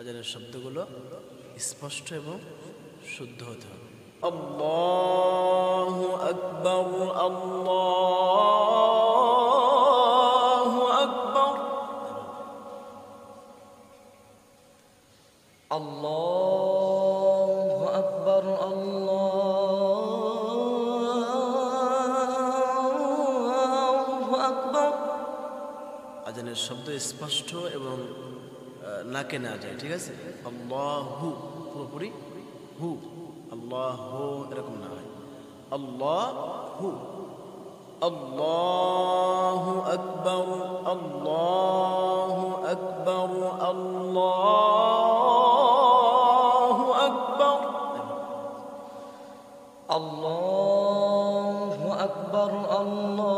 আজানের শব্দগুলো স্পষ্ট এবং শুদ্ধ হতে হবে। আল্লাহু আকবার, আল্লাহু আকবার, আল্লাহু আকবার, আল্লাহু আকবার। আজানের শব্দ স্পষ্ট এবং নাকে না যায়, ঠিক আছে? আল্লাহু পুরোপুরি হু, আল্লাহু এরকম না হয়। আল্লাহু, আল্লাহু আকবার, আল্লাহু আকবার, আল্লাহু আকবার, আল্লাহু আকবার, আল্লাহু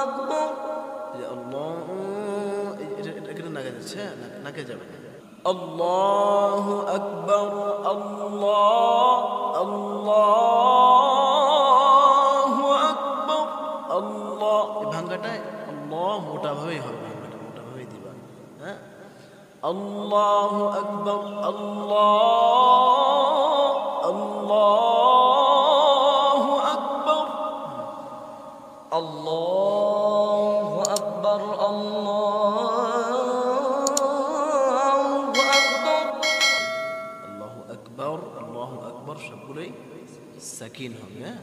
আকবার। আল্লাহ এখানে নাকে যাচ্ছে, নাকে যাবে না। আল্লাহু আকবার, আল্লাহ, আল্লাহু আকবার, আল্লাহ। এই ভাঙ্গাটায় আল্লাহ মোটাভাবেই হবে, ভাঙ্গাটা মোটাভাবেই দিবা। হ্যাঁ, আল্লাহু আকবার, আল্লাহ, আল্লাহু আকবার, আল্লাহু আকবার, আল্লাহু আকবার। আল্লাহু আকবার, আল্লাহু আকবার সবগুলোই সাকিন হবে। হ্যাঁ।